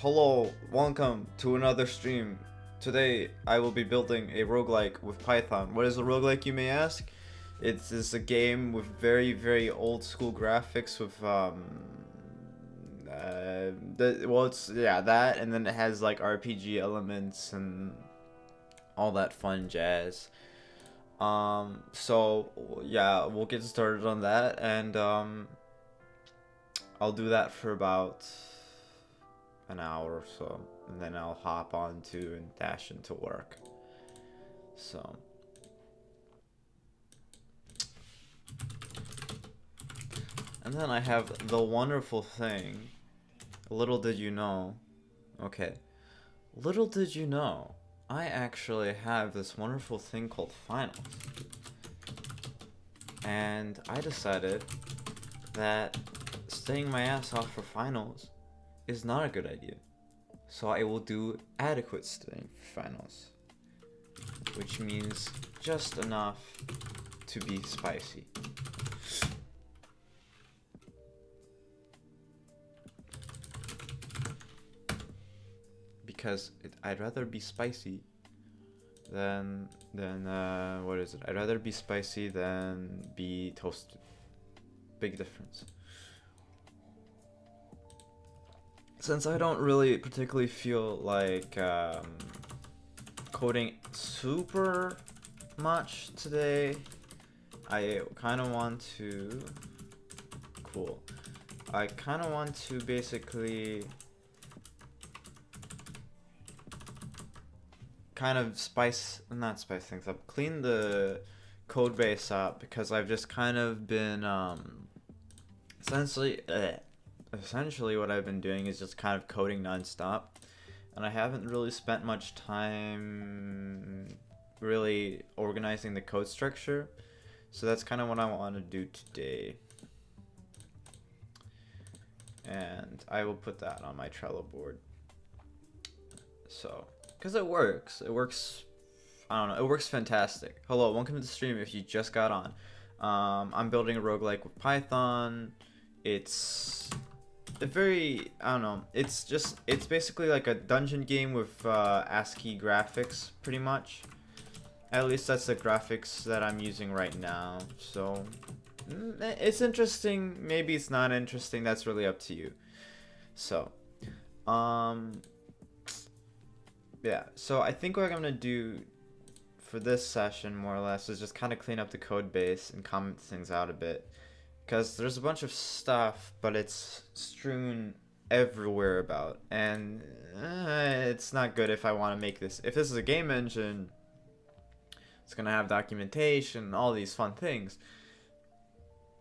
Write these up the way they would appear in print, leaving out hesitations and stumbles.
Hello, welcome to another stream. Today I will be building a roguelike with Python. What is a roguelike, you may ask? It is a game with very old school graphics with that, and then it has like RPG elements and all that fun jazz. So yeah, we'll get started on that, and I'll do that for about an hour or so, and then I'll hop on to and dash into work. So and then I have the wonderful thing, little did you know, little did you know, I actually have this wonderful thing called finals. And I decided that staying my ass off for finals is not a good idea. So I will do adequate studying for finals, which means just enough to be spicy. Because I'd rather be spicy than what is it? I'd rather be spicy than be toasted. Big difference. Since I don't really particularly feel like coding super much today, I kind of want to basically kind of not spice things up, clean the code base up, because I've just kind of been essentially what I've been doing is just kind of coding nonstop, and I haven't really spent much time really organizing the code structure. So that's kind of what I want to do today, and I will put that on my Trello board. So because it works, I don't know, it works fantastic. Hello, welcome to the stream if you just got on. I'm building a roguelike with Python. It's it's basically like a dungeon game with ASCII graphics, pretty much. At least that's the graphics that I'm using right now. So it's interesting, maybe it's not interesting, that's really up to you. So yeah, so I think what I'm gonna do for this session, more or less, is just kind of clean up the code base and comment things out a bit, because there's a bunch of stuff, but it's strewn everywhere about, and it's not good if I want to make this. If this is a game engine, it's gonna have documentation, all these fun things.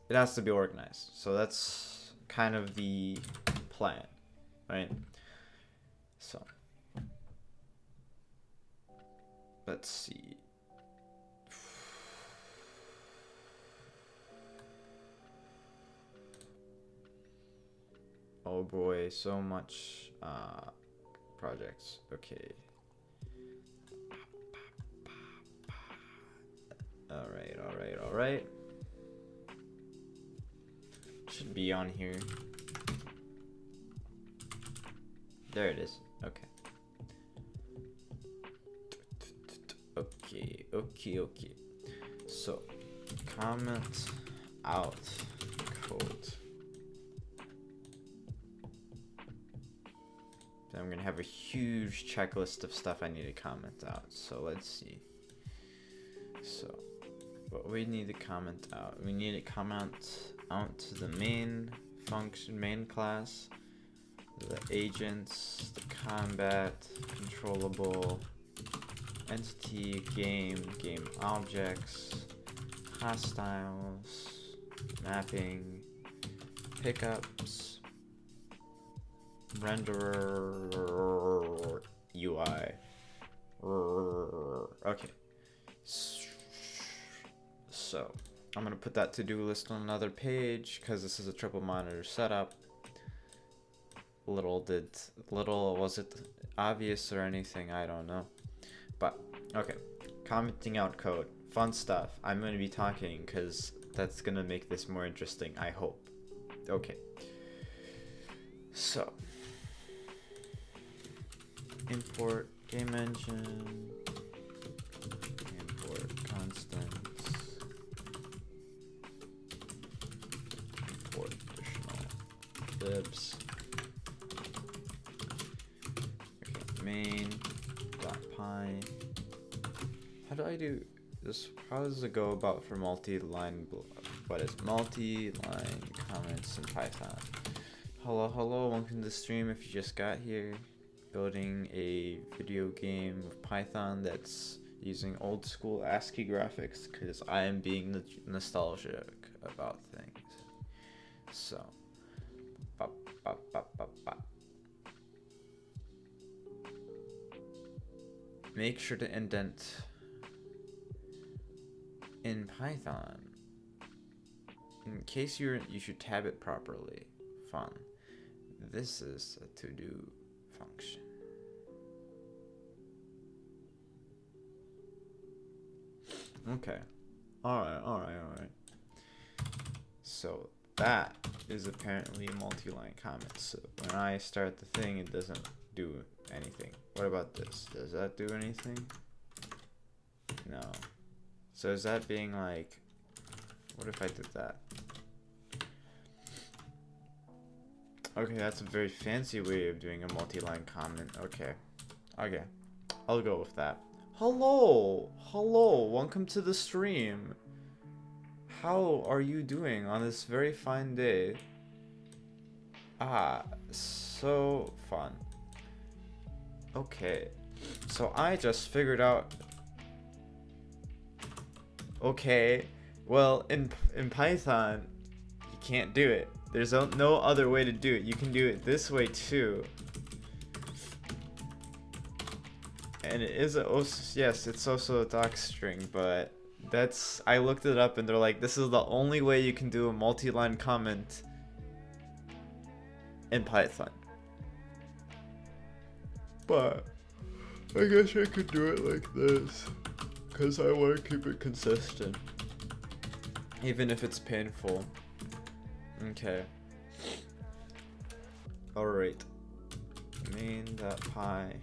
It has to be organized, so that's kind of the plan, right? So let's see. Oh boy, so much projects. Okay. All right. Should be on here. There it is. Okay. Okay. So, comment out code. Then I'm gonna have a huge checklist of stuff I need to comment out. So let's see. So, what we need to comment out? We need to comment out to the main function, main class, the agents, the combat, controllable entity, game objects, hostiles, mapping, pickups, renderer, UI. Okay. So I'm gonna put that to-do list on another page because this is a triple monitor setup. Little was it obvious or anything, I don't know. But okay, commenting out code, fun stuff. I'm gonna be talking because that's gonna make this more interesting, I hope. Okay. So import game engine, import constants, import additional libs. Okay, main.py. How do I do this? How does it go about for multi-line? What is multi-line comments in Python? Hello, welcome to the stream. If you just got here, building a video game of Python that's using old school ASCII graphics because I am being nostalgic about things. So, make sure to indent in Python. In case you should tab it properly. Fun. This is a to-do function. Okay. Alright. So that is apparently a multi-line comment. So when I start the thing, it doesn't do anything. What about this? Does that do anything? No. So is that being like, what if I did that? Okay, that's a very fancy way of doing a multi-line comment. Okay, I'll go with that. Hello, welcome to the stream. How are you doing on this very fine day? Ah, so fun. Okay, so I just figured out. Okay, well, in Python, you can't do it. There's no other way to do it. You can do it this way too. And it is yes, it's also a doc string, but I looked it up and they're like, this is the only way you can do a multi-line comment in Python. But I guess I could do it like this, because I want to keep it consistent, even if it's painful. Okay. Alright. Main.py.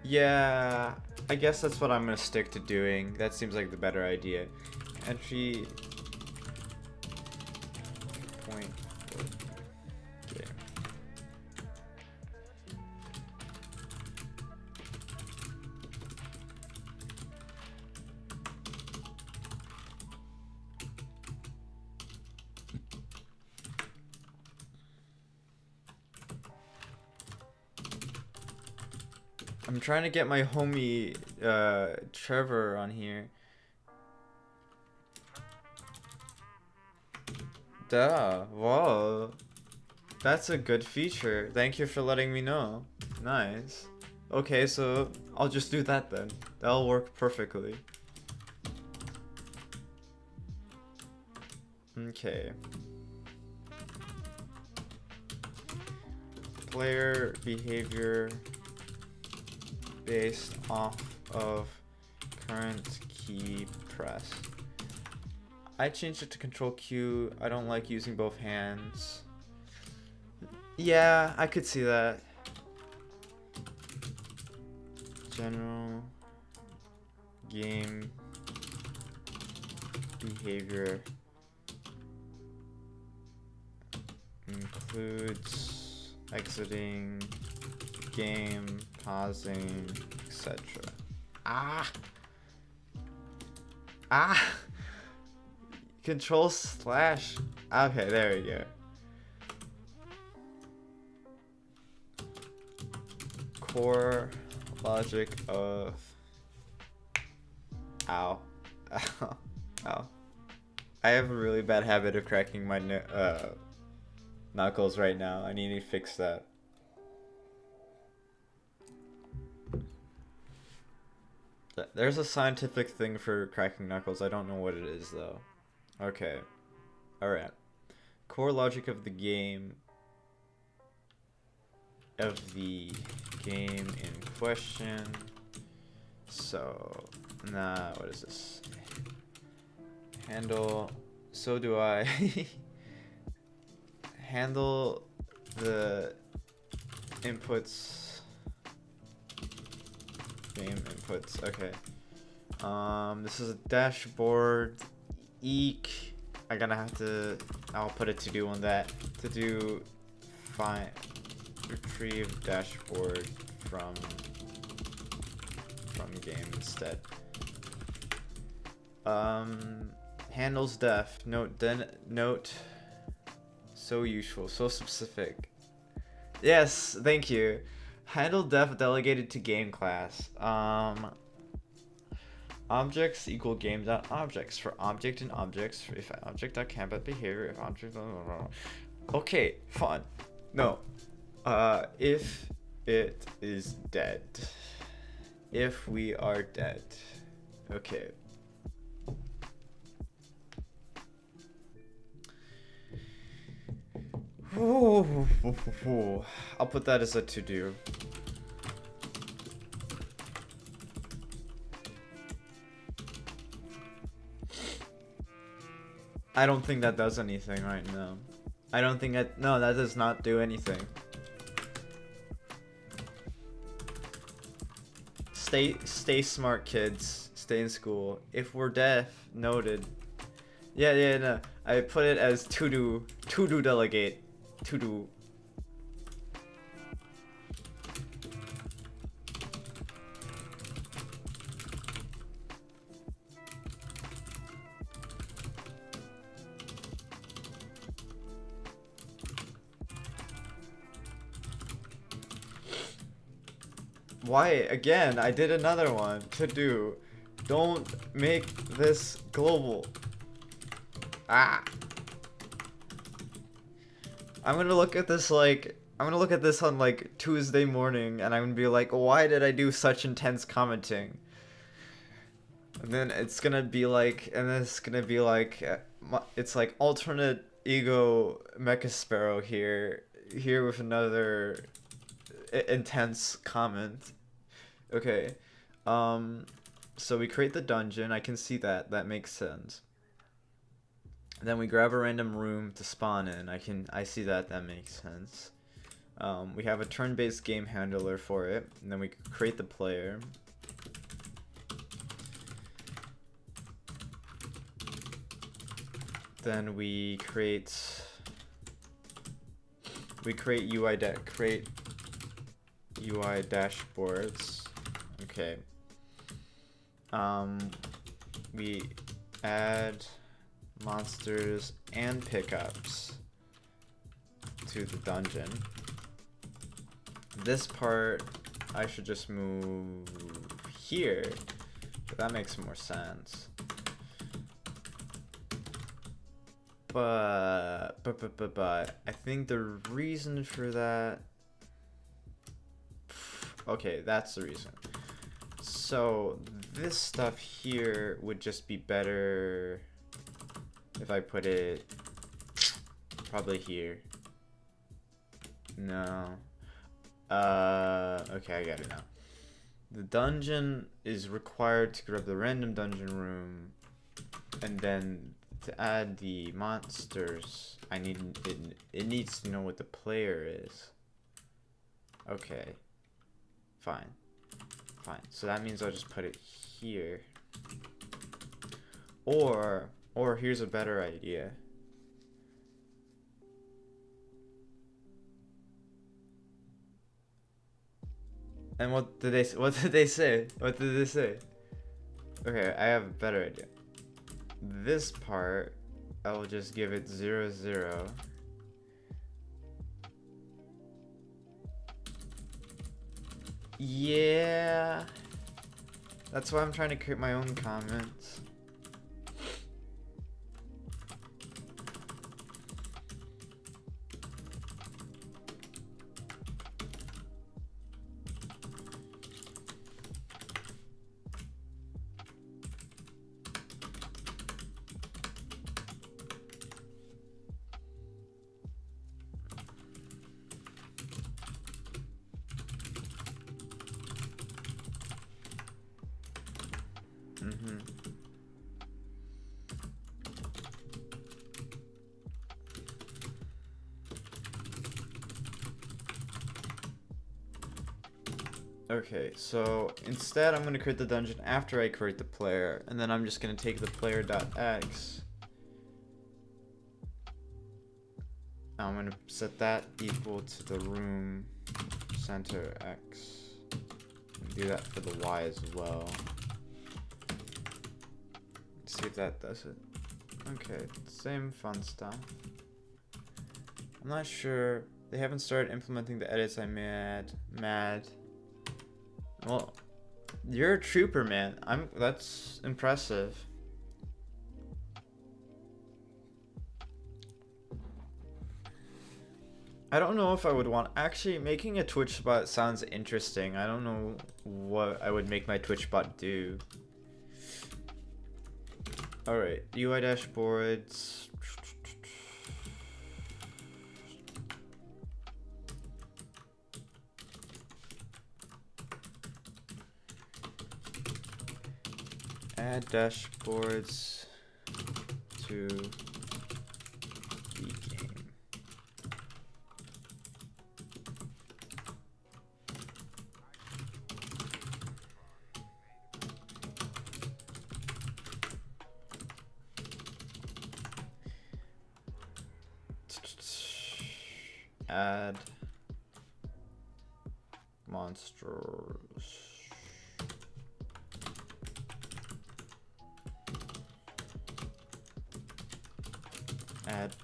Yeah, I guess that's what I'm gonna stick to doing. That seems like the better idea. Entry point. Okay. I'm trying to get my homie Trevor on here. Duh, whoa. That's a good feature. Thank you for letting me know. Nice. Okay, so I'll just do that then. That'll work perfectly. Okay. Player behavior based off of current key press. I changed it to Control Q. I don't like using both hands. Yeah, I could see that. General game behavior includes exiting game, pausing, etc. Control slash. Okay, there we go. Core logic of. Ow. Ow. I have a really bad habit of cracking my knuckles right now. I need to fix that. There's a scientific thing for cracking knuckles. I don't know what it is though. Okay. Alright. Core logic of the game. In question. So, what is this? Handle. So do I. handle the inputs. Game inputs. Okay. This is a dashboard. Eek. I'm gonna have to. I'll put a to-do on that. To do. Find. Retrieve dashboard from game instead. Handles def. Note. So useful. So specific. Yes. Thank you. Handle def delegated to game class. Objects equal game.objects for object and objects if object.canBut behavior if object. Okay, fun. No. If it is dead. If we are dead. Okay. I'll put that as a to-do. I don't think that does anything right now. I don't think that. No, that does not do anything. Stay smart, kids. Stay in school. If we're deaf, noted. Yeah, no. I put it as to-do delegate. To-do. Why? Again, I did another one. To do. Don't make this global. Ah. I'm gonna look at this like, I'm gonna look at this on like Tuesday morning and I'm gonna be like, why did I do such intense commenting? And then it's gonna be like, it's like alternate ego Mecha Sparrow here with another intense comment. Okay, so we create the dungeon. I can see that makes sense. And then we grab a random room to spawn in. I see that makes sense. We have a turn-based game handler for it, and then we create the player. Then we create UI dashboards. Okay. We add monsters and pickups to the dungeon. This part I should just move here, but that makes more sense. But I think the reason for that. Okay, that's the reason. So this stuff here would just be better if I put it probably here. No. Okay, I got it now. The dungeon is required to grab the random dungeon room, and then to add the monsters, it needs to know what the player is. Okay. Fine. So that means I'll just put it here. Or here's a better idea. And what did they say? What did they say? Okay, I have a better idea. This part, I will just give it 0, 0. Yeah. That's why I'm trying to create my own comments. Okay, so instead I'm going to create the dungeon after I create the player, and then I'm just going to take the player.x. I'm going to set that equal to the room center x. Do that for the y as well. Let's see if that does it. Okay, same fun stuff. I'm not sure. They haven't started implementing the edits I mad. Well, you're a trooper, man. That's impressive. I don't know if I would want... Actually, making a Twitch bot sounds interesting. I don't know what I would make my Twitch bot do. Alright, UI dashboards. Add dashboards to the game. Add monsters. Add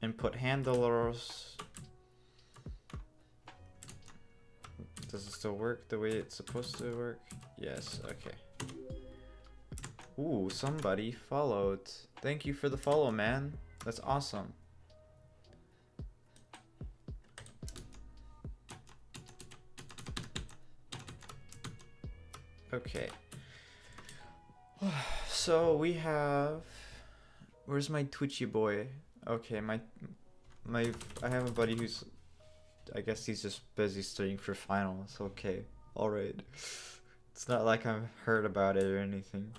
input handlers. Does it still work the way it's supposed to work? Yes, okay. Ooh, somebody followed. Thank you for the follow, man. That's awesome. Okay. So we have... Where's my Twitchy boy? Okay, I have a buddy who's... I guess he's just busy studying for finals. Okay, alright. It's not like I've heard about it or anything.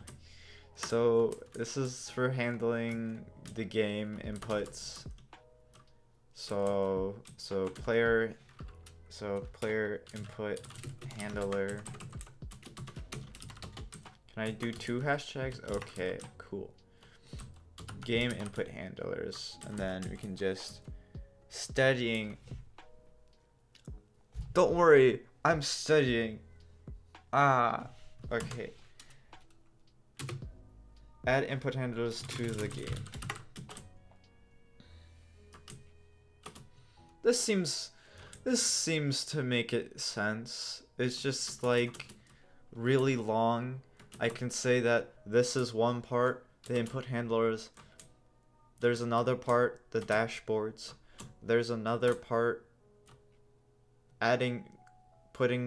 So this is for handling the game inputs. So player input handler. Can I do 2 hashtags? Okay, cool. Game input handlers, and then we can just studying. Don't worry, I'm studying. Okay. Add input handlers to the game. This seems to make it sense. It's just like really long. I can say that this is one part, the input handlers. There's another part, the dashboards. There's another part, putting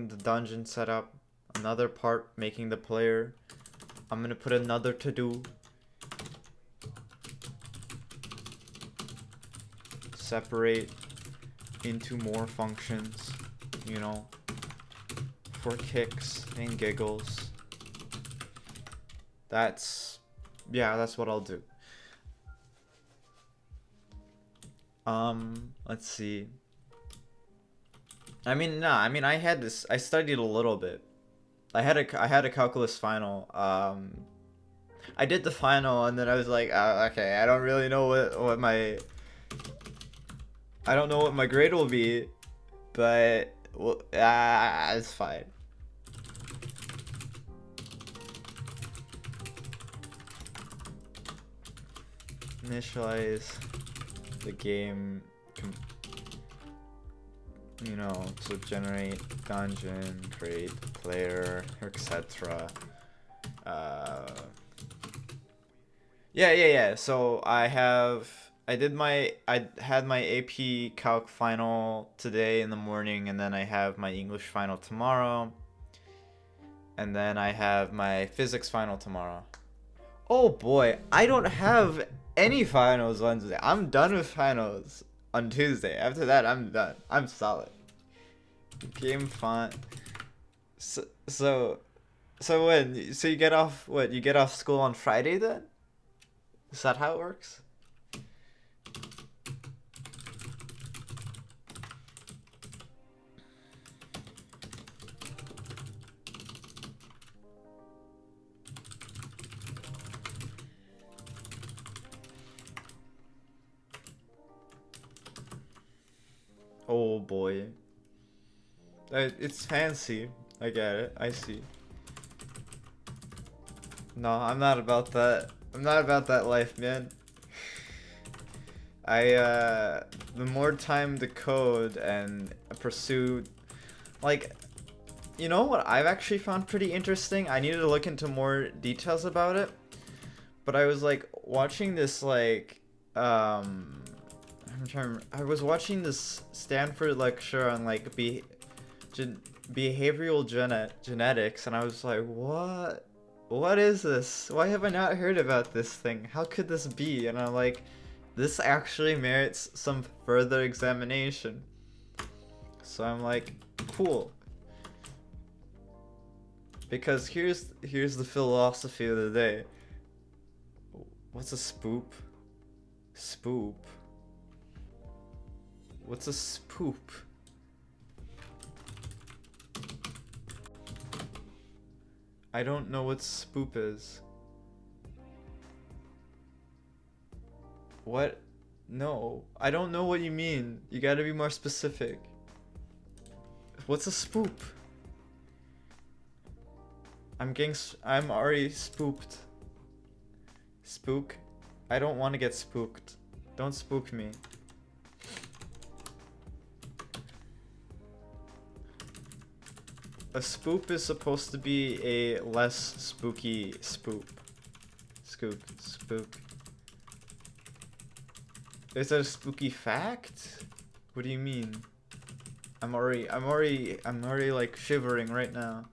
the dungeon setup. Another part, making the player. I'm gonna put another to do. Separate into more functions, you know, for kicks and giggles. That's what I'll do. Let's see. I studied a little bit. I had a calculus final. I did the final and then I was like, okay, I don't really know what my grade will be, but well, it's fine. Initialize the game, you know, to generate dungeon, create player, etc. Yeah. So I had my AP Calc final today in the morning, and then I have my English final tomorrow, and then I have my Physics final tomorrow. Oh boy, I don't have any finals Wednesday. I'm done with finals on Tuesday. After that, I'm done. I'm solid. Game font. So you get off what? You get off school on Friday then? Is that how it works? Oh boy. It's fancy. I get it. I see. No, I'm not about that. I'm not about that life, man. The more time to code and pursue, like, you know what I've actually found pretty interesting? I needed to look into more details about it, but I was like watching this like, I'm trying to remember. I was watching this Stanford lecture on like behavioral genetics, and I was like, what? What is this? Why have I not heard about this thing? How could this be? And I'm like, this actually merits some further examination. So I'm like, cool. Because here's the philosophy of the day. What's a spoop? Spoop. What's a spoop? I don't know what spoop is. What? No, I don't know what you mean. You gotta be more specific. What's a spoop? I'm already spooked. Spook? I don't want to get spooked. Don't spook me. A spoop is supposed to be a less spooky spoop. Spook. Is that a spooky fact? What do you mean? I'm already like shivering right now.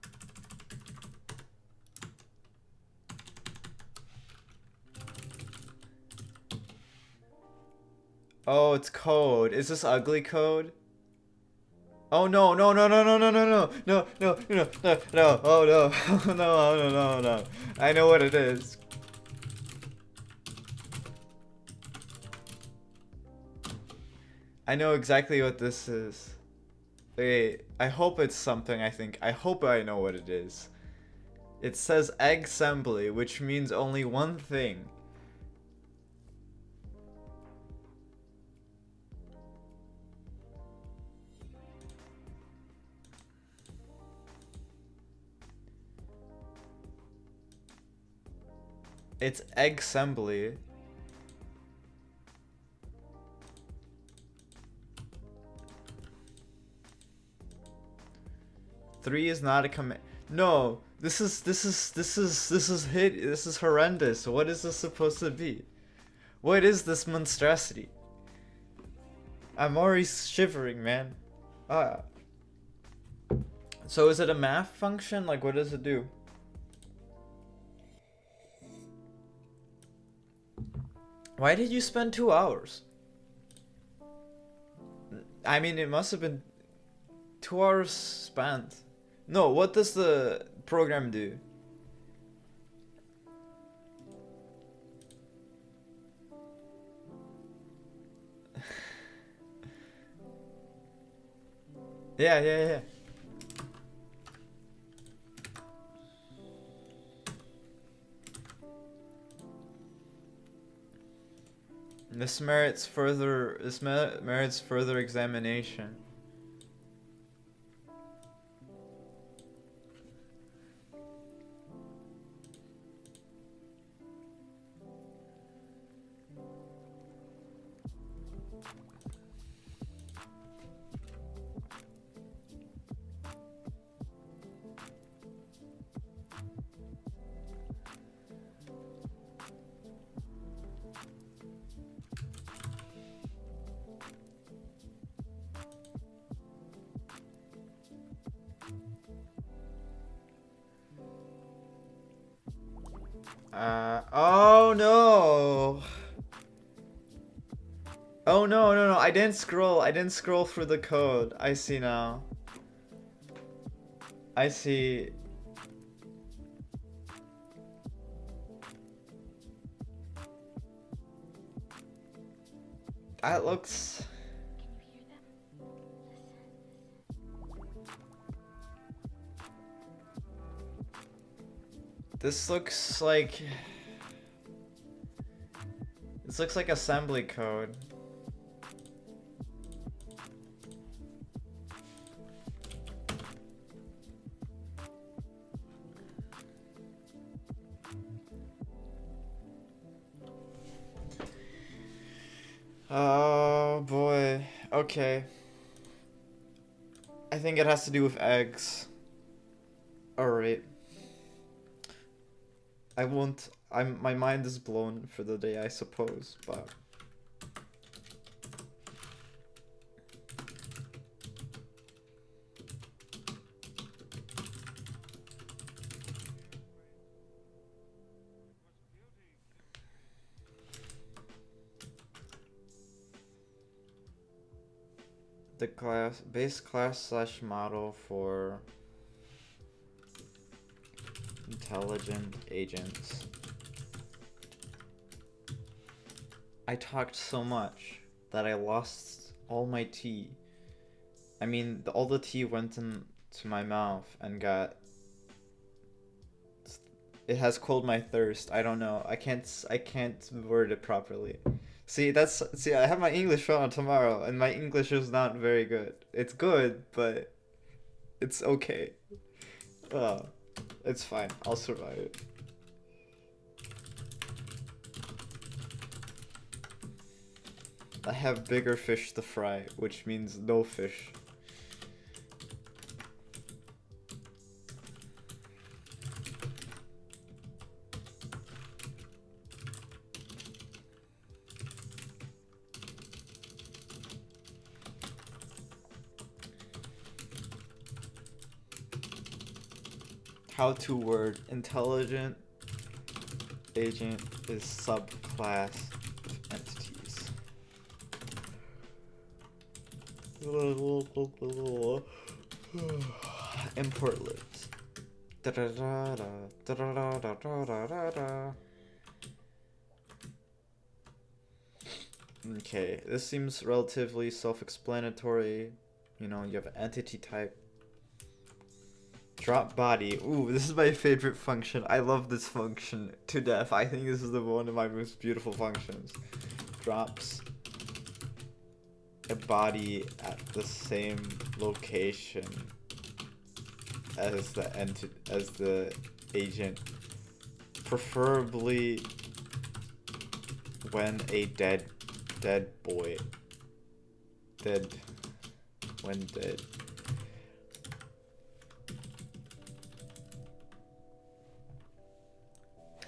Oh, it's code. Is this ugly code? Oh no, no, no, no, no, no, no, no, no, no, no, no, no, oh no, no, no, no, no. I know what it is. I know exactly what this is. Wait, I hope it's something I hope I know what it is. It says egg-assembly, which means only one thing. It's egg-assembly. Three is not a command. No, this is horrendous. What is this supposed to be? What is this monstrosity? I'm already shivering, man. Ah. So is it a math function? Like, what does it do? Why did you spend 2 hours? I mean, it must have been 2 hours spent. No, what does the program do? Yeah. This merits further examination. Oh no. Oh no, I didn't scroll through the code. I see now. I see. That looks... This looks like... This looks like assembly code. Oh boy. Okay. I think it has to do with eggs. Alright. I won't. My mind is blown for the day, I suppose, but. The base class / model for intelligent agents. I talked so much that I lost all my tea. I mean, all the tea went into my mouth and got. It has cooled my thirst. I don't know. I can't word it properly. See, I have my English on tomorrow, and my English is not very good. It's good, but it's okay. It's fine. I'll survive it. I have bigger fish to fry, which means no fish. How to word intelligent agent is subclass entities. Import list. Okay, this seems relatively self-explanatory. You know, you have entity type. Drop body. Ooh, this is my favorite function. I love this function to death. I think this is one of my most beautiful functions. Drops a body at the same location as the agent, preferably when a dead boy. When dead.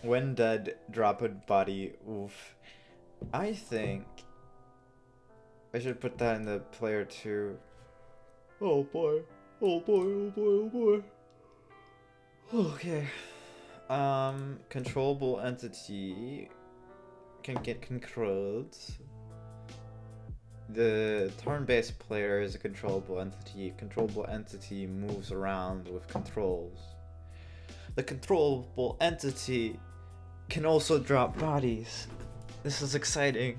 When dead, drop a body. Oof. I think I should put that in the player too. Oh boy. Oh boy, oh boy, oh boy. Okay. Controllable entity can get controlled. The turn-based player is a controllable entity. Controllable entity moves around with controls. The controllable entity can also drop bodies. This is exciting.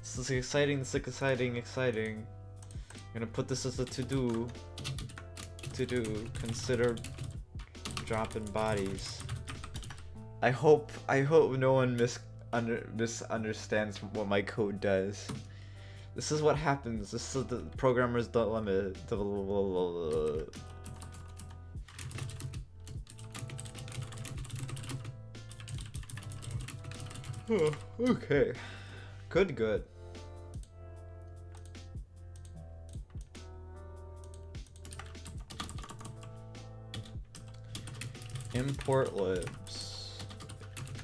This is exciting. I'm gonna put this as a to-do. Consider dropping bodies. I hope no one misunderstands what my code does. This is what happens. This is the programmer's dilemma. Okay. Good. Import libs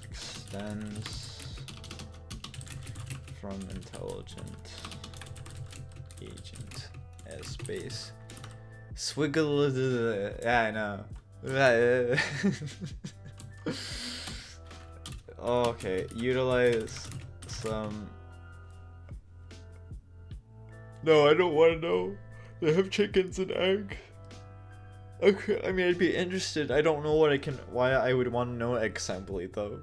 extends from intelligent agent as base. Swiggle. Yeah, I know. Okay, utilize some. No, I don't want to know. They have chickens and eggs. Okay, I mean, I'd be interested. I don't know why I would want to know egg assembly though.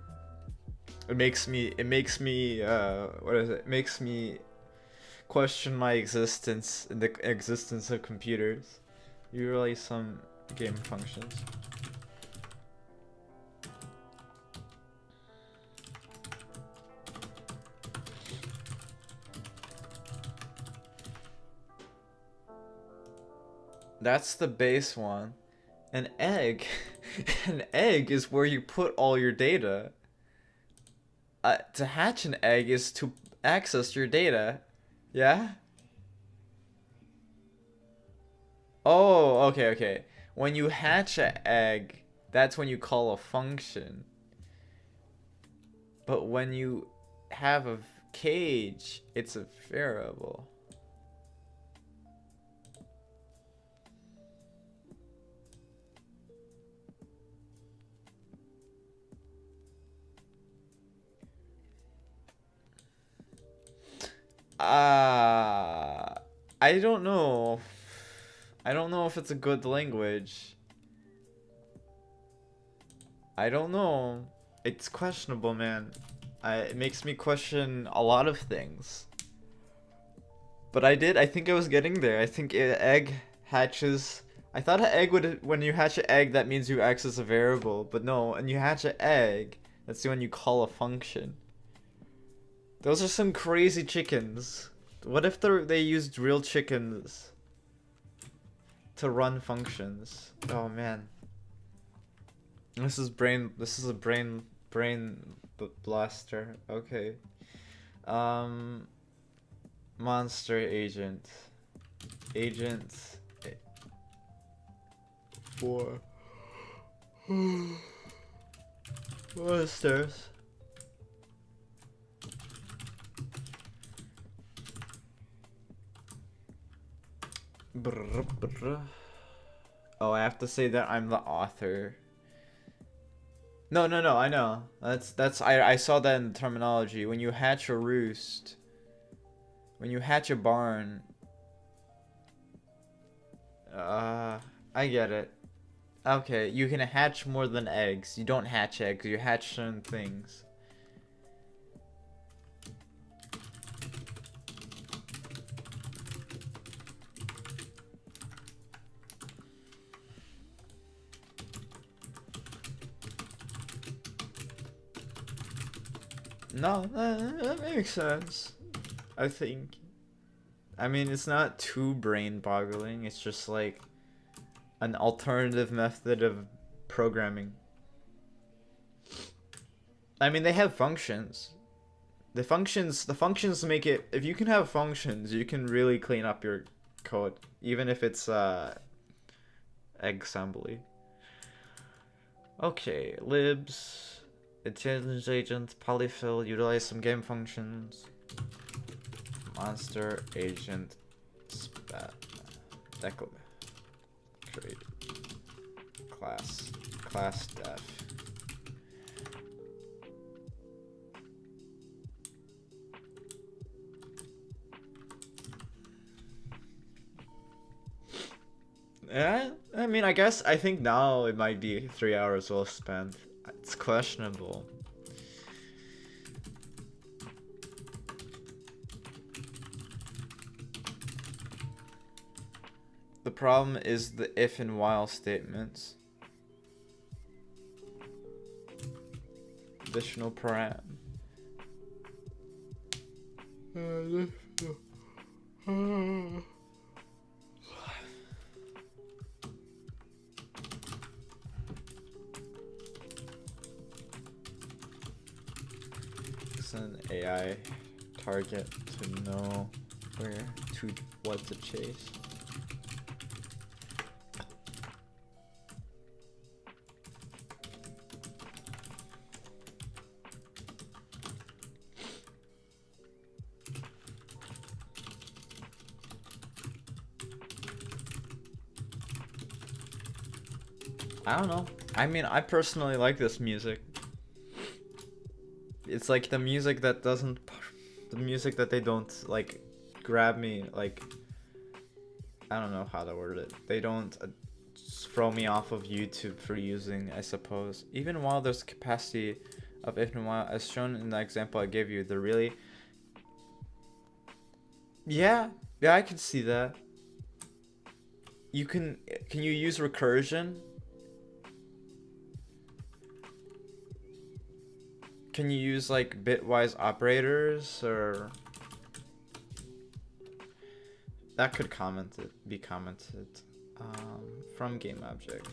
It makes me, what is it? It makes me question my existence and the existence of computers. Utilize some game functions. That's the base one. An egg. An egg is where you put all your data. To hatch an egg is to access your data. Yeah? Oh, okay. When you hatch an egg, that's when you call a function. But when you have a cage, it's a variable. I don't know. I don't know if it's a good language. I don't know. It's questionable, man. It makes me question a lot of things. But I think I was getting there. I think an egg hatches. I thought an egg would, when you hatch an egg, that means you access a variable. But no, when you hatch an egg, that's when you call a function. Those are some crazy chickens. What if they used real chickens to run functions? Oh man. This is a brain blaster. Okay. Monster agent. For monsters. Oh, I have to say that I'm the author. No, I know. I saw that in the terminology. When you hatch a roost, when you hatch a barn, I get it. Okay, you can hatch more than eggs. You don't hatch eggs, you hatch certain things. No, that makes sense. I think. I mean, it's not too brain-boggling. It's just like an alternative method of programming. I mean, they have functions. The functions make it. If you can have functions, you can really clean up your code, even if it's egg assembly. Okay, libs. Intelligence agent, polyfill, utilize some game functions. Monster agent, spat, create, class def. Yeah, I mean, I think now it might be 3 hours well spent. It's questionable. The problem is the if and while statements. Additional param. An AI target to know what to chase. I don't know. I mean, I personally like this music. It's like the music that they don't like grab me, like, I don't know how to word it. They don't throw me off of YouTube for using, I suppose. Even while there's capacity of if and while, as shown in the example I gave you, they're really... Yeah, I can see that. Can you use recursion? Can you use like bitwise operators, or that could be commented from game object.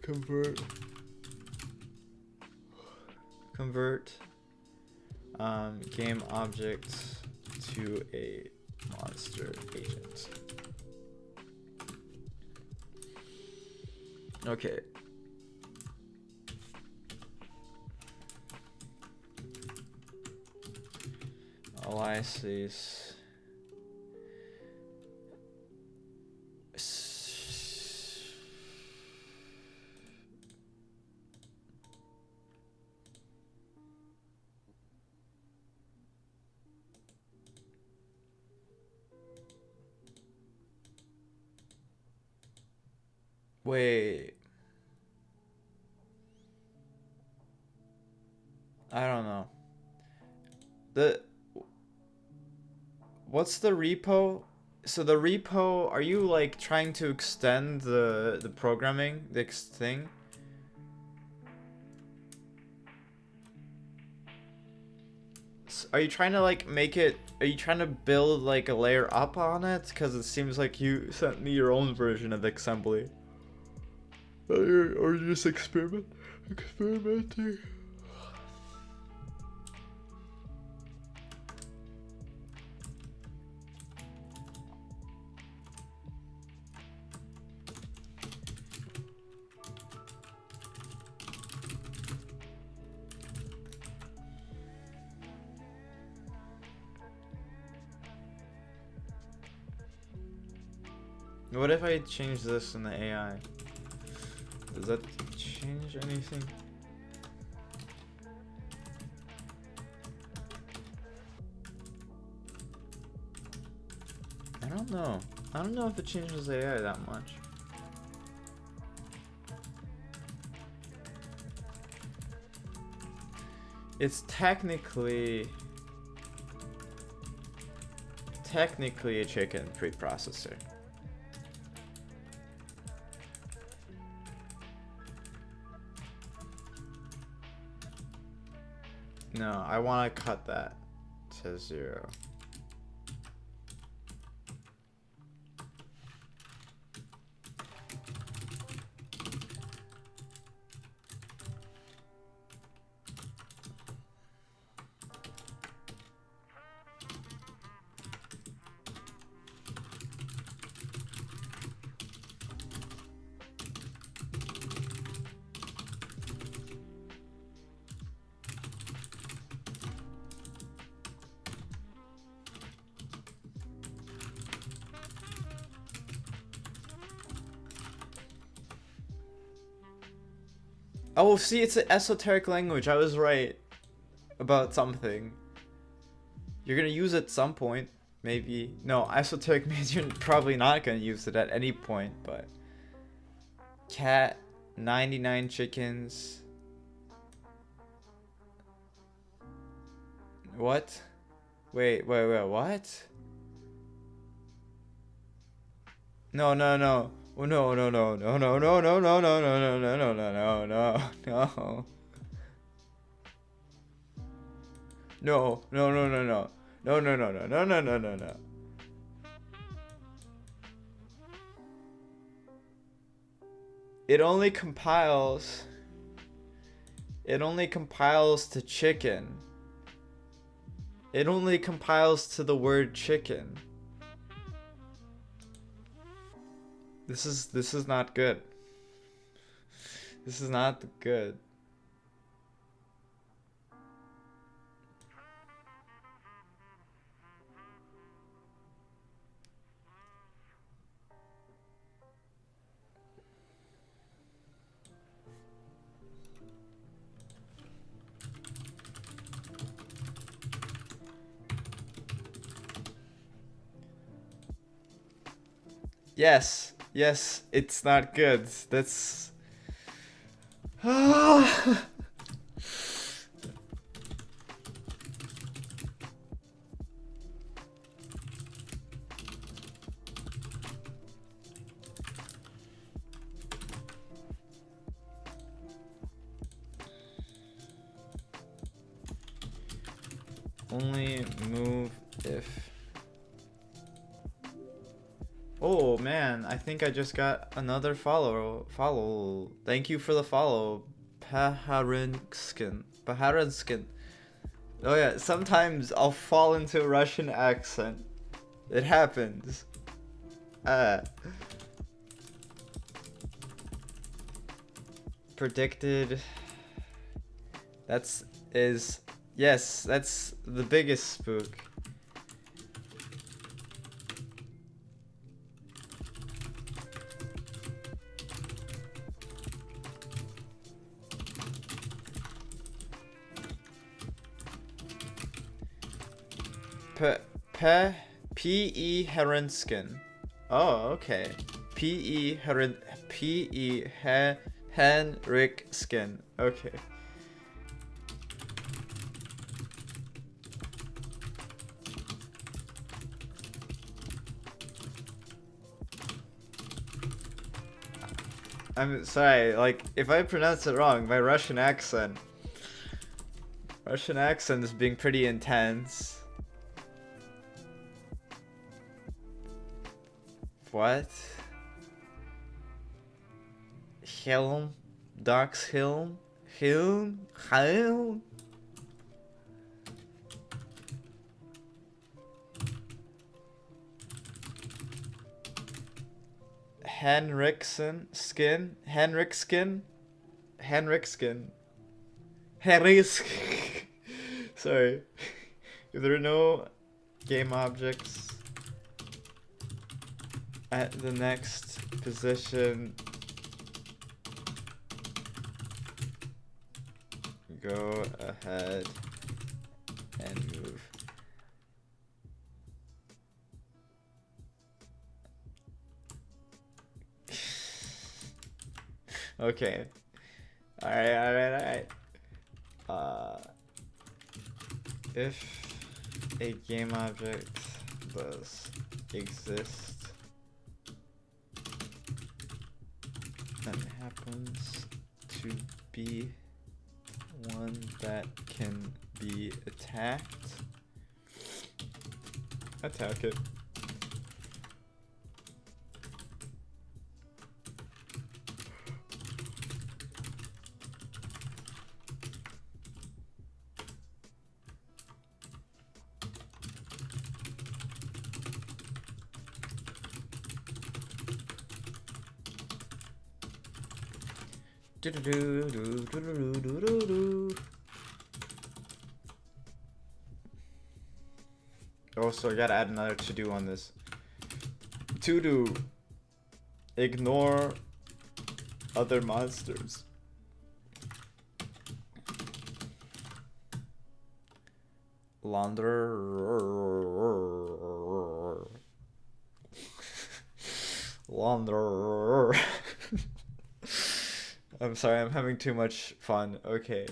Convert game object to a monster agent. Okay. Aliases. Wait. I don't know. What's the repo? So the repo, are you like trying to extend the programming, this thing? Are you trying to like make it, are you trying to build like a layer up on it? Because it seems like you sent me your own version of assembly. Or you're just experimenting. What if I change this in the AI? Does that change anything? I don't know. I don't know if it changes AI that much. It's technically a chicken preprocessor. No, I want to cut that to 0. Oh, see, it's an esoteric language. I was right about something. You're gonna use it at some point, maybe. No, esoteric means you're probably not gonna use it at any point, but... Cat, 99 chickens. What? Wait, what? No. Oh, no. No. No. It only compiles to chicken. It only compiles to the word chicken. This is not good. This is not good. Yes, it's not good. That's... Only move if... Oh man, I think I just got another follow. Thank you for the follow, Paharinskin. Oh yeah, sometimes I'll fall into a Russian accent. It happens. Uh, predicted. That's is yes, that's the biggest spook. P P P.E. Herenskin. Oh, okay. P.E. Henrik Skin. Okay. I'm sorry, like, if I pronounce it wrong, my Russian accent is being pretty intense. What? Helm? Doc's Helm? Helm? Henrik Skin? Sorry. If there are no game objects at the next position, go ahead and move. Okay. Alright. If a game object does exist and happens to be one that can be attacked, attack it. Oh, so I gotta add another to-do on this. To-do. Ignore other monsters. Launder. I'm sorry, I'm having too much fun. Okay.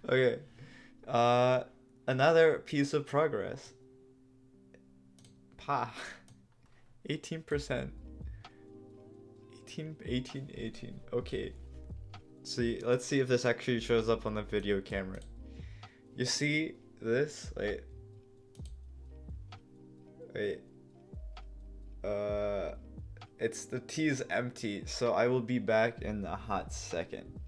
Okay. Another piece of progress. Pa. 18%. 18. Okay. See, let's see if this actually shows up on the video camera. You see this? Wait. It's the T is empty, so I will be back in a hot second.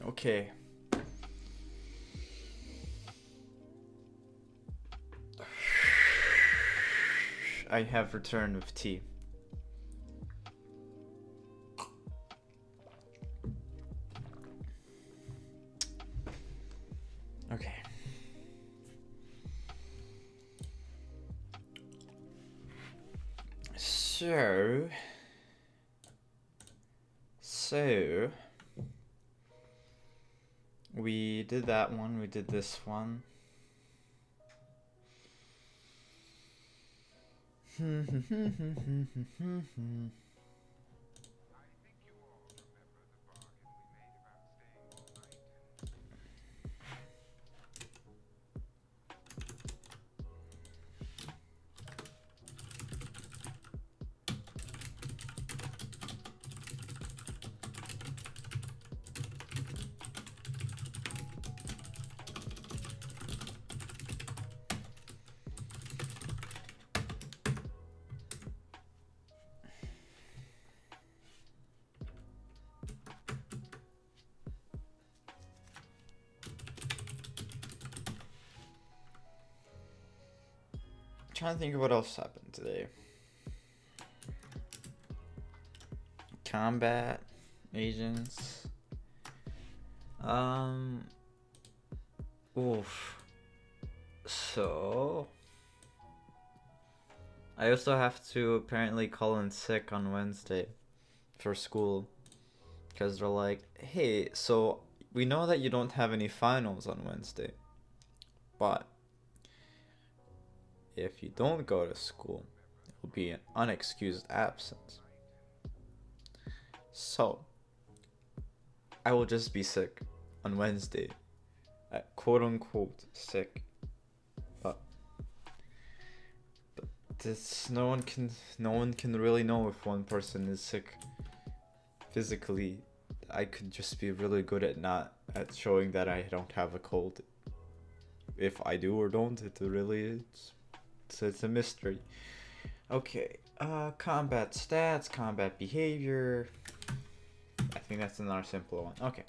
Okay. I have returned with tea. Okay. So we did that one, we did this one. Trying to think of what else happened today. Combat agents. Oof. So I also have to apparently call in sick on Wednesday for school because they're like, hey, so we know that you don't have any finals on Wednesday, but if you don't go to school, it will be an unexcused absence. So I will just be sick on Wednesday, quote unquote sick. But this no one can really know if one person is sick physically. I could just be really good at showing that I don't have a cold. If I do or don't, it really is. It's a mystery. Okay, combat stats, combat behavior. I think that's another simpler one. Okay.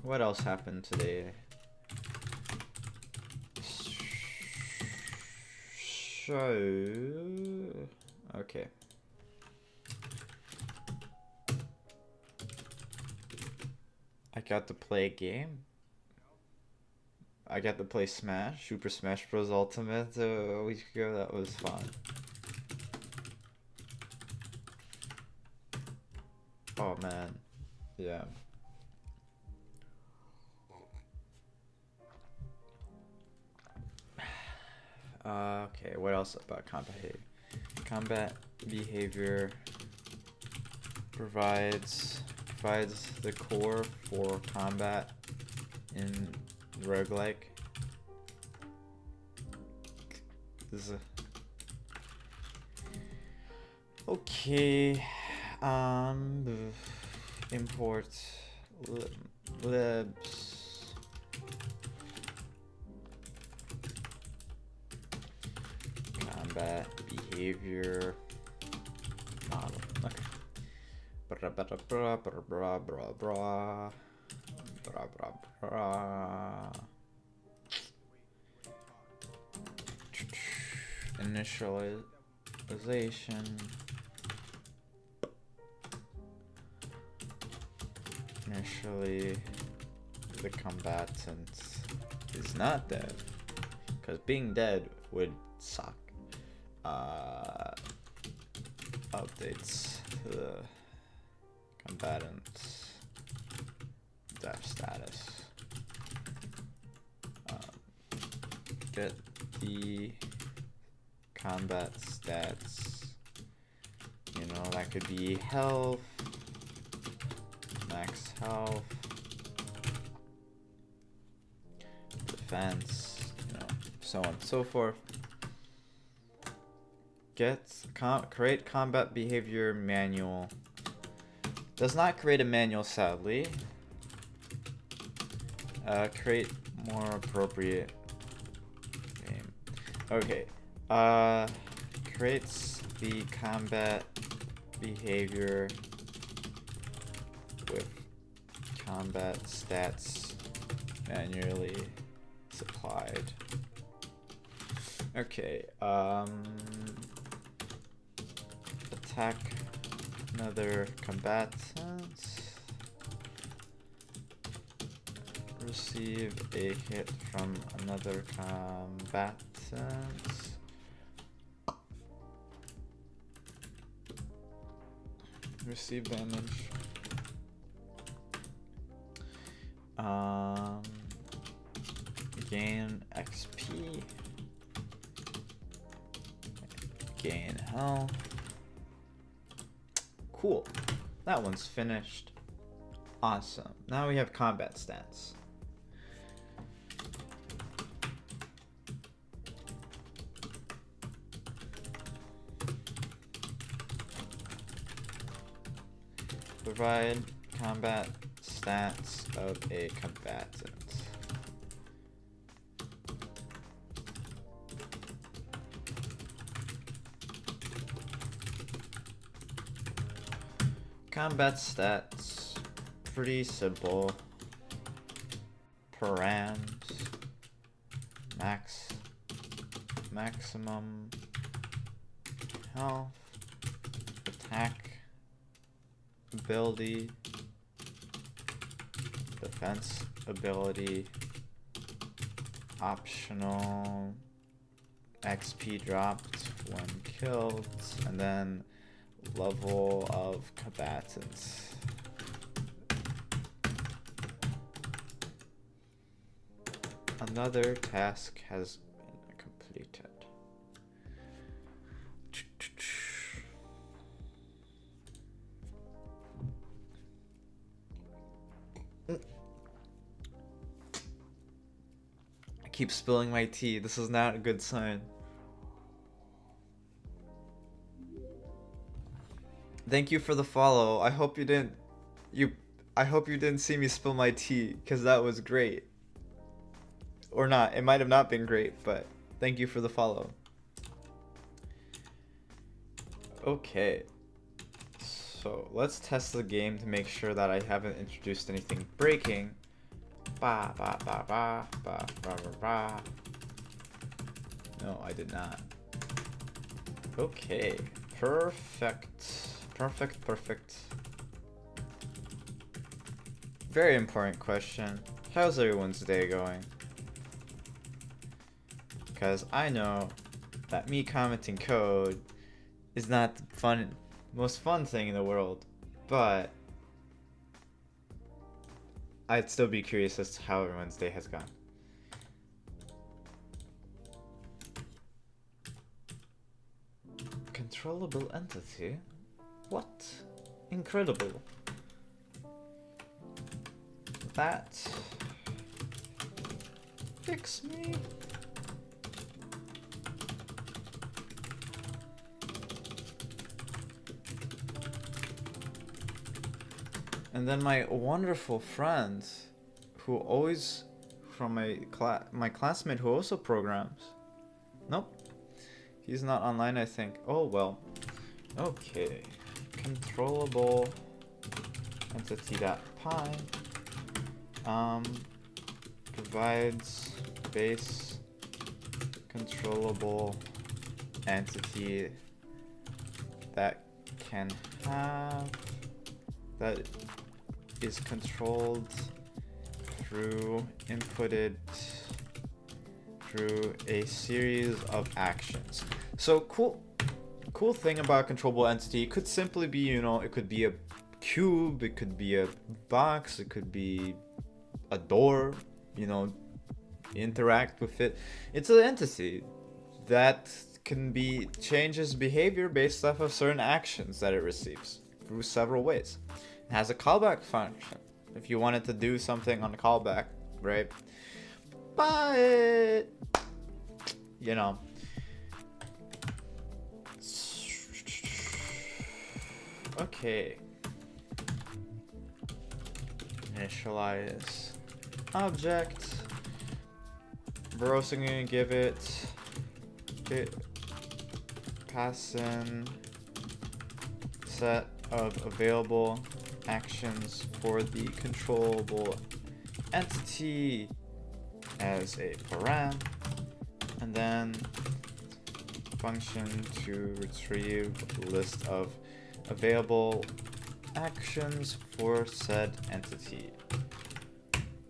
What else happened today? So, okay. I got to play a game. I got to play Super Smash Bros. Ultimate a week ago. That was fun. Oh man, yeah. Okay, what else about combat behavior? Combat behavior provides the core for combat in Roguelike. This is okay. Import libs. Combat behavior model. Okay. Bra bra bra bra bra bra bra bra bra bra. Initialization. Initially, the combatant is not dead, because being dead would suck. Updates the combatant's death status. Get the combat stats. You know, that could be health, max health, defense, you know, so on and so forth. Create combat behavior manual. Does not create a manual, sadly. Create more appropriate game. Okay. Creates the combat behavior with combat stats manually provide. Okay, attack another combatant. Receive a hit from another combatant. Receive damage. Gain XP. Gain health. Cool. That one's finished. Awesome. Now we have combat stats. Provide combat stats of a combatant. Combat stats, pretty simple. Params, maximum health, attack, ability, defense ability, optional, XP dropped when killed, and then level of combatants. Another task has been completed. I keep spilling my tea. This is not a good sign. Thank you for the follow. I hope you didn't see me spill my tea, because that was great. Or not. It might have not been great, but thank you for the follow. Okay. So let's test the game to make sure that I haven't introduced anything breaking. Ba ba ba ba ba ba ba ba. No, I did not. Okay. Perfect. Perfect. Very important question. How's everyone's day going? Because I know that me commenting code is not the most fun thing in the world, but I'd still be curious as to how everyone's day has gone. Controllable entity? What? Incredible. That fix me. And then my wonderful friend, who always, from my classmate who also programs. Nope, he's not online, I think. Oh well. Okay. Controllable entity.py provides base controllable entity that is controlled through inputted through a series of actions. So cool thing about controllable entity, it could simply be, you know, it could be a cube, it could be a box, it could be a door, you know, interact with it. It's an entity that can be changes behavior based off of certain actions that it receives through several ways. It has a callback function if you wanted to do something on the callback, right? But you know, okay. Initialize object. We're also gonna give it passing set of available actions for the controllable entity. as a param, and then function to retrieve list of available actions for said entity.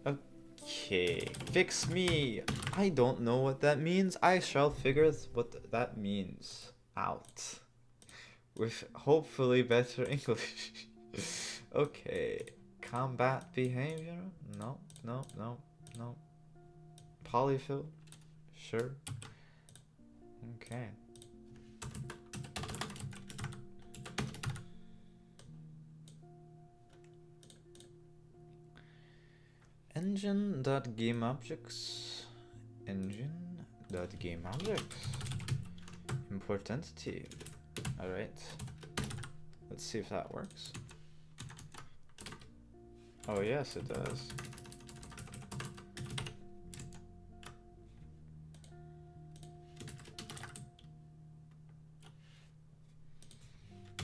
Okay, fix me. I don't know what that means. I shall figure what that means out with hopefully better English. Okay, combat behavior? No. Polyfill? Sure. Okay. Engine.gameObjects. Engine.gameObjects. Import entity. Alright. Let's see if that works. Oh yes, it does.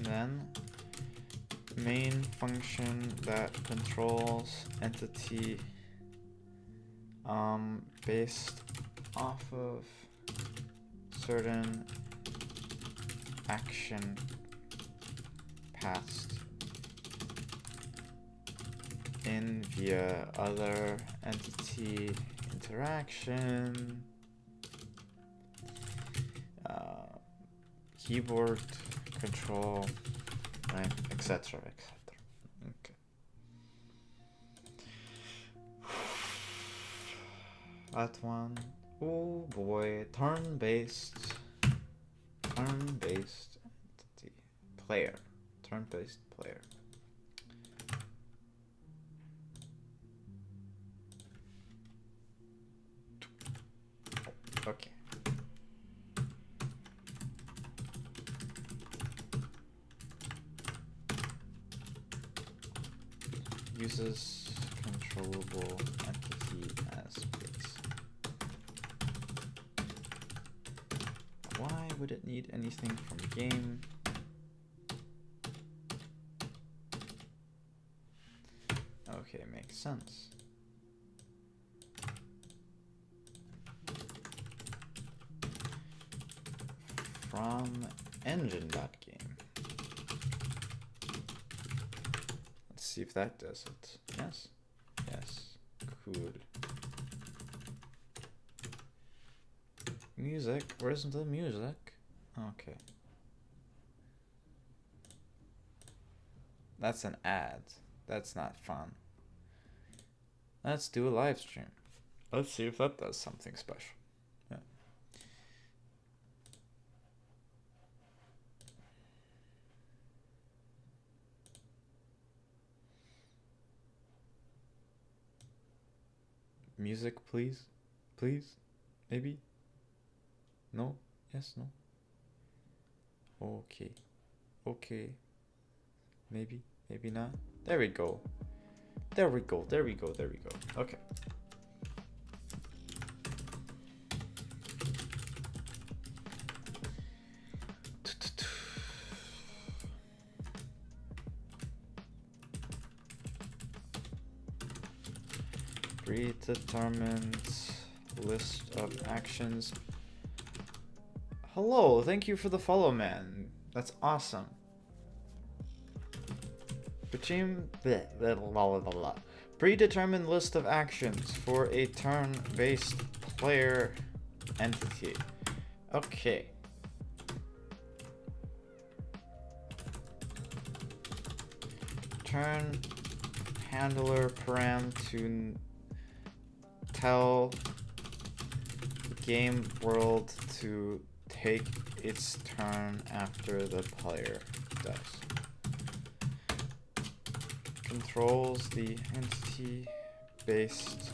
Then main function that controls entity based off of certain action passed in via other entity interaction, keyboard control, right, etc. Okay. That one. Oh boy, turn-based entity player, turn-based player. Okay. Uses controllable entity as base. Why would it need anything from game? Okay, makes sense. From engine.game. Let's see if that does it. Yes. Yes. Cool. Music. Where's the music? Okay. That's an ad. That's not fun. Let's do a live stream. Let's see if that does something special. Yeah. Music, please. Please. Maybe. No? Yes, no? Okay. Okay. Maybe. Maybe not. There we go. There we go. There we go. There we go. Okay. Predetermined list of actions. Hello, thank you for the follow, man. That's awesome. Predetermined list of actions for a turn-based player entity. Okay. Turn handler param to tell game world to take its turn after the player does. Controls the entity based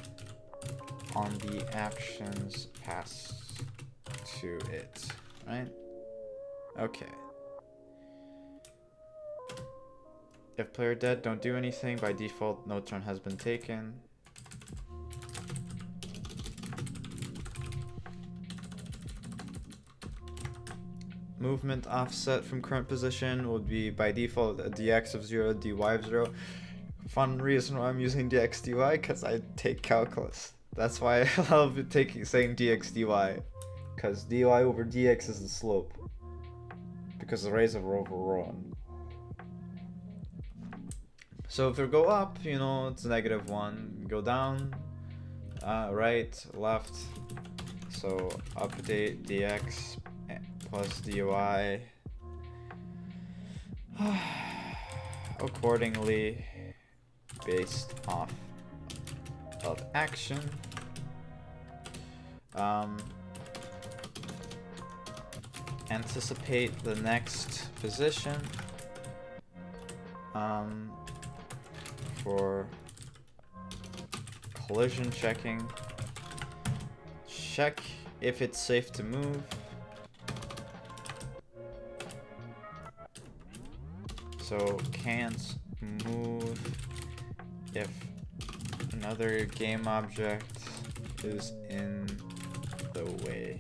on the actions passed to it, right? Okay. If player dead, don't do anything. By default, no turn has been taken. Movement offset from current position would be by default a dx of 0, dy of 0. Fun reason why I'm using dx dy, because I take calculus. That's why I love saying dx dy, because dy over dx is the slope, because the rays are over rho. So if we go up, you know, it's -1. Go down, right, left. So update dx plus dy accordingly based off of action. Anticipate the next position for collision checking. Check if it's safe to move. So can't move if another game object is in the way.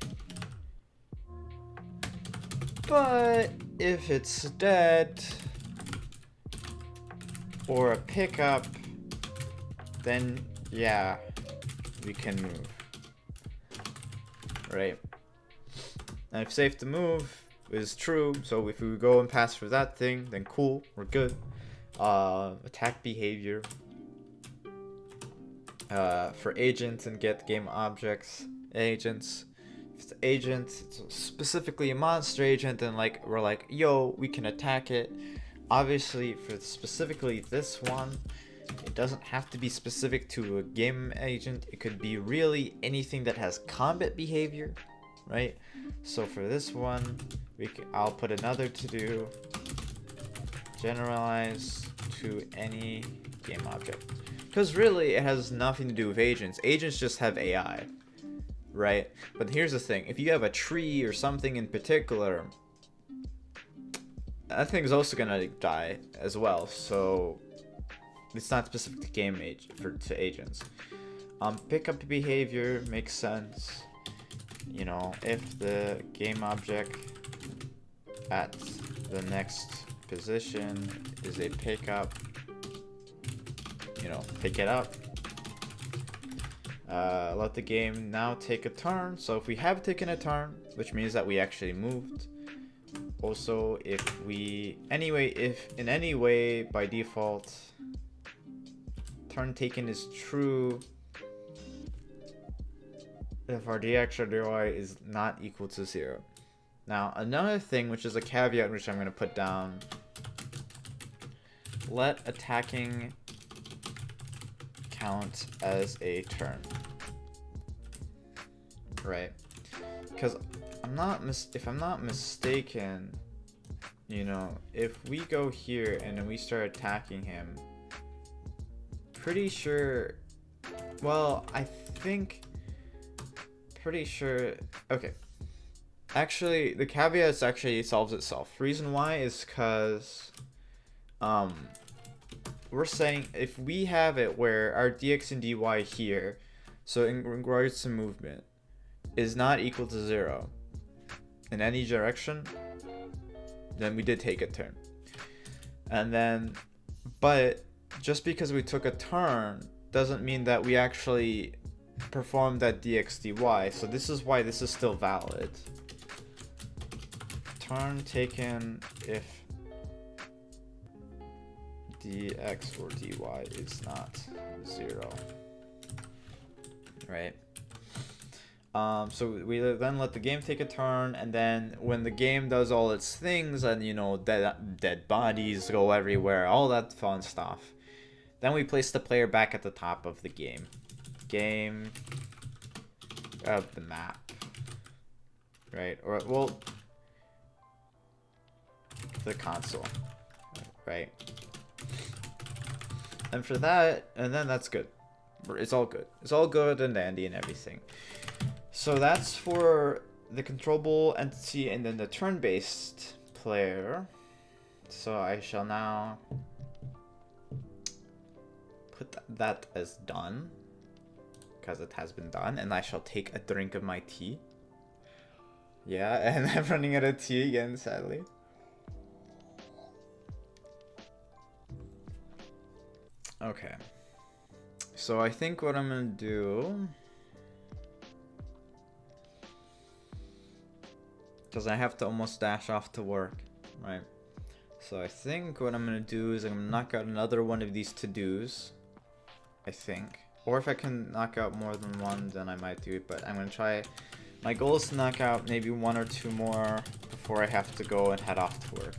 But if it's dead or a pickup, then yeah, we can move. Right? And if safe to move is true, so if we go and pass for that thing, then cool, we're good. Attack behavior. For agents and get game objects, agents. If it's agent, it's specifically a monster agent, then like we're like, yo, we can attack it. Obviously, for specifically this one, it doesn't have to be specific to a game agent. It could be really anything that has combat behavior, right? So for this one, I'll put another to do. Generalize to any game object. Because really, it has nothing to do with agents. Agents just have AI, right? But here's the thing. If you have a tree or something in particular, that thing's also gonna die as well. So it's not specific to to agents. Pickup behavior makes sense. You know, if the game object at the next position is a pickup, you know, pick it up. Let the game now take a turn. So if we have taken a turn, which means that we actually moved. Also, if in any way by default turn taken is true, if our dx or dy is not equal to 0. Now another thing, which is a caveat which I'm going to put down, let attacking count as a turn, right? Because if I'm not mistaken, you know, if we go here and then we start attacking him, pretty sure, well, pretty sure, okay. Actually, the caveat actually solves itself. Reason why is because, we're saying if we have it where our dx and dy here, so in regards to movement, is not equal to 0 in any direction, then we did take a turn. And then, but just because we took a turn doesn't mean that we actually performed that dx dy. So this is why this is still valid. Turn taken if dx or dy is not 0, right? So we then let the game take a turn, and then when the game does all its things, and you know, dead bodies go everywhere, all that fun stuff, then we place the player back at the top of the game of the map, right? Or well, the console, right? And for that, and then that's good. It's all good. It's all good and dandy and everything. So that's for the controllable entity and then the turn-based player. So I shall now put that as done, because it has been done, and I shall take a drink of my tea. Yeah, and I'm running out of tea again, sadly. Okay. So I think what I'm gonna do because I have to almost dash off to work, right? So I think what I'm gonna do is I'm gonna knock out another one of these to-dos, I think. Or if I can knock out more than one, then I might do it, but I'm gonna try. My goal is to knock out maybe 1 or 2 more before I have to go and head off to work.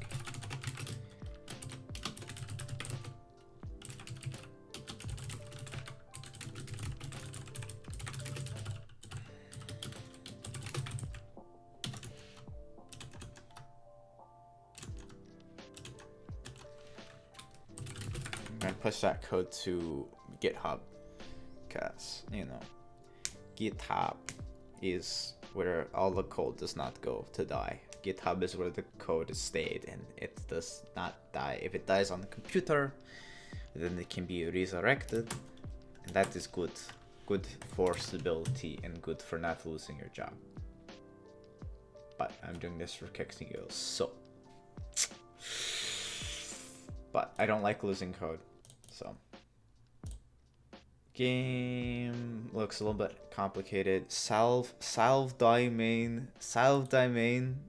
I'm gonna push that code to GitHub, because, you know, GitHub is where all the code does not go to die. GitHub is where the code is stayed and it does not die. If it dies on the computer, then it can be resurrected, and that is good. Good for stability and good for not losing your job. But I'm doing this for kicks and giggles, so. But I don't like losing code, so. Game looks a little bit complicated. Salve domain, save domain.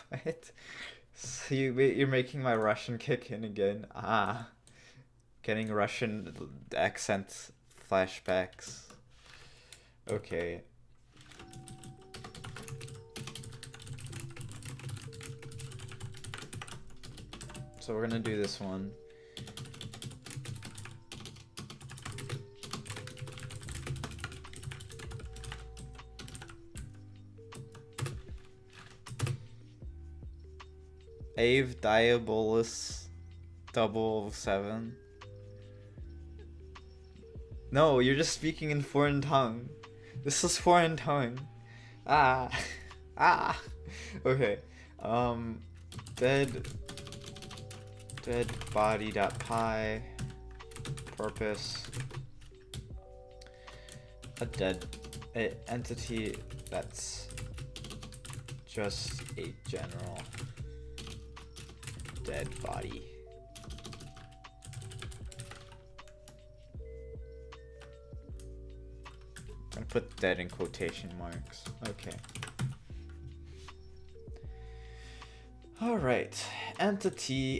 What? So you're making my Russian kick in again. Getting Russian accent flashbacks. Okay. So we're gonna do this one. Ave Diabolus 007. No, you're just speaking in foreign tongue. This is foreign tongue. Okay. Dead body.py purpose a dead entity that's just a general dead body. I'm gonna put dead in quotation marks. Okay. Alright, entity,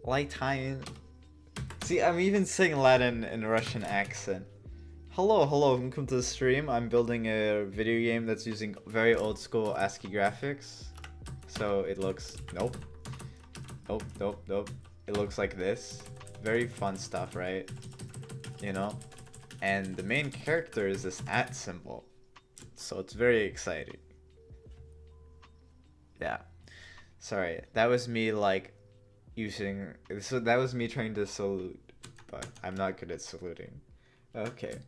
Latine. See, I'm even saying Latin in a Russian accent. Hello, welcome to the stream. I'm building a video game that's using very old school ASCII graphics. So it looks, nope. It looks like this. Very fun stuff, right? You know? And the main character is this @ symbol. So it's very exciting. Yeah, sorry, that was me like using, so that was me trying to salute, but I'm not good at saluting. Okay,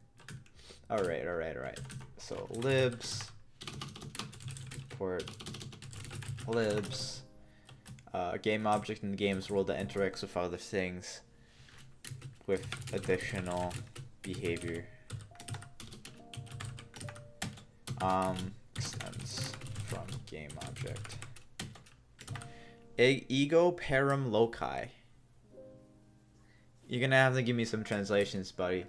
all right. So libs, port libs, game object in the game's world that interacts with other things with additional behavior. Extends from game object. Ego param loci. You're gonna have to give me some translations, buddy.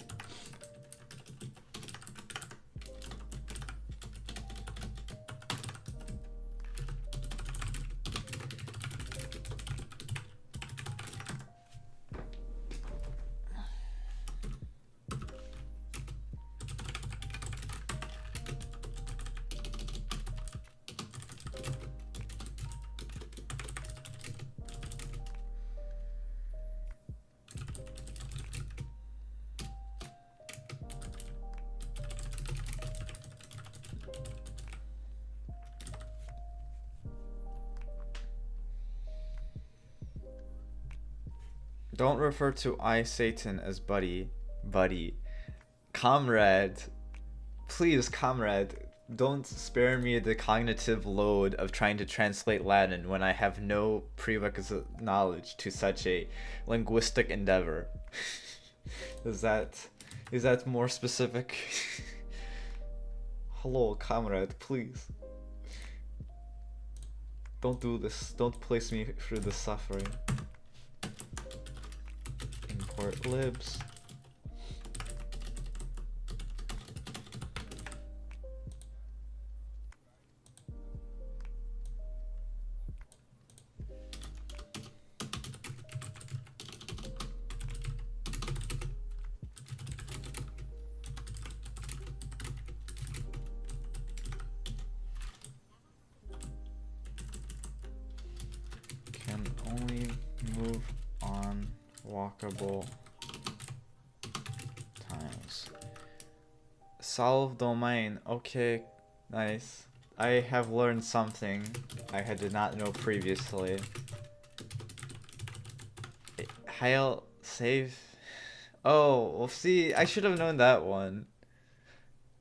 Don't refer to I, Satan, as buddy. Comrade. Please, comrade, don't spare me the cognitive load of trying to translate Latin when I have no prerequisite knowledge to such a linguistic endeavor. Is that more specific? Hello, comrade, please. Don't do this. Don't place me through the suffering. import libs. Can only move on walkable times. Solve domain. Okay, nice. I have learned something I did not know previously. Hail save. Oh, well, see, I should have known that one.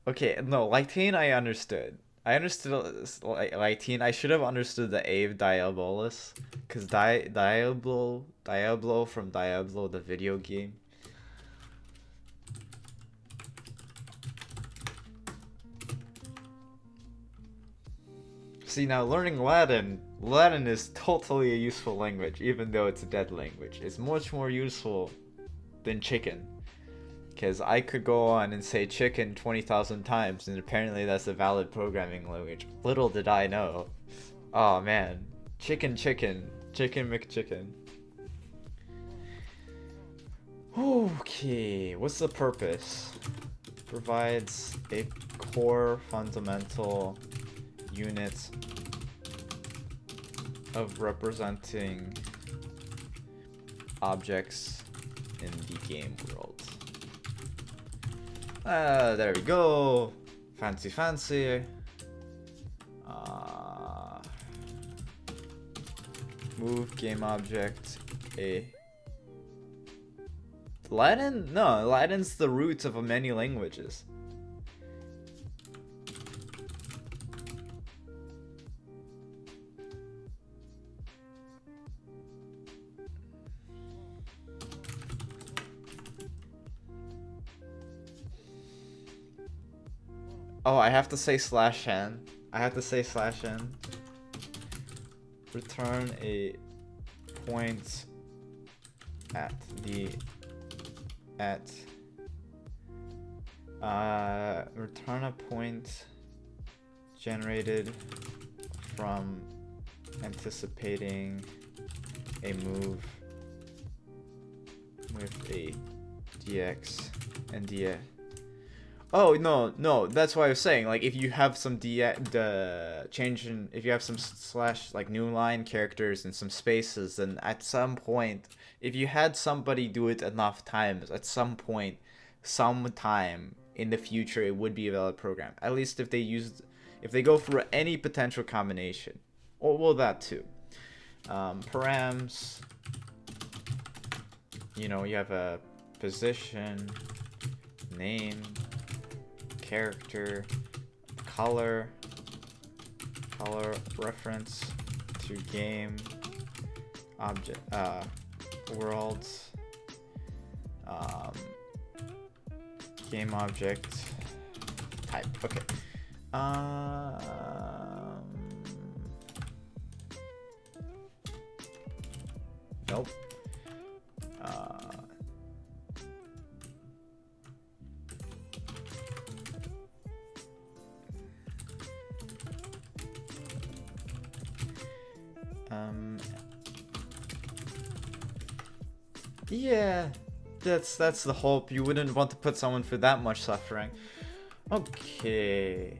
Okay, no, Lytane I understood. I understood Lytane. I should have understood the Ave Diabolus, cause Diablo from Diablo the video game. See, now learning Latin is totally a useful language, even though it's a dead language. It's much more useful than chicken. Because I could go on and say chicken 20,000 times, and apparently that's a valid programming language. Little did I know. Oh man. Chicken McChicken. Okay, what's the purpose? Provides a core fundamental unit of representing objects in the game world. There we go. Fancy. Move game object a. Latin? No, Latin's the root of many languages. Oh, I have to say /n. I have to say /n. Return a point at the return a point generated from anticipating a move with a dx and dx. Oh no, that's what I was saying. Like if you have some if you have some slash like new line characters and some spaces, then at some point, if you had somebody do it enough times, at some point, sometime in the future, it would be a valid program. At least if they go through any potential combination, or well that too. Params. You know, you have a position, name, character, color reference to game object, world, game object type. Okay. Nope. Yeah, that's the hope. You wouldn't want to put someone through that much suffering. Okay.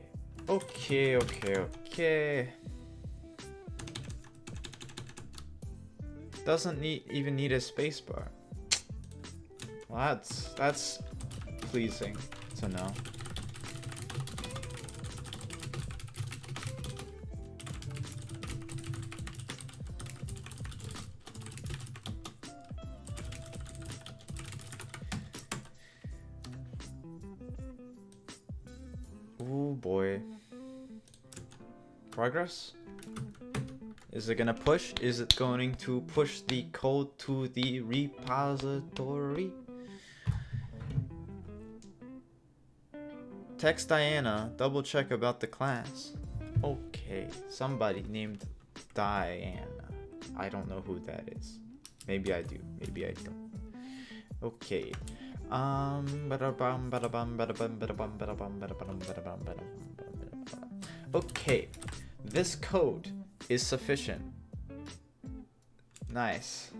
Doesn't even need a spacebar. Well, that's pleasing to know. Oh boy. Progress? Is it gonna push? Is it going to push the code to the repository? Text Diana, double check about the class. Okay, somebody named Diana. I don't know who that is. Maybe I do, maybe I don't. Okay. Okay. This code is sufficient. Nice.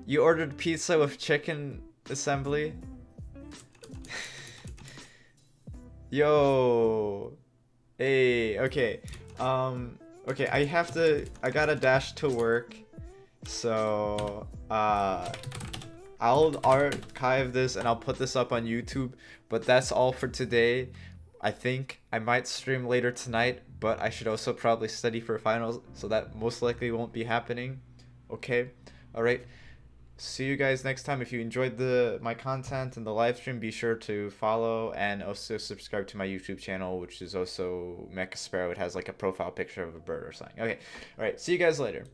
You ordered pizza with chicken assembly? Yo. Hey, okay. Okay, I gotta dash to work. So, I'll archive this and I'll put this up on YouTube, but that's all for today. I think I might stream later tonight, but I should also probably study for finals, so that most likely won't be happening. Okay? All right. See you guys next time. If you enjoyed my content and the live stream, be sure to follow and also subscribe to my YouTube channel, which is also Mecha Sparrow. It has like a profile picture of a bird or something. Okay. All right. See you guys later.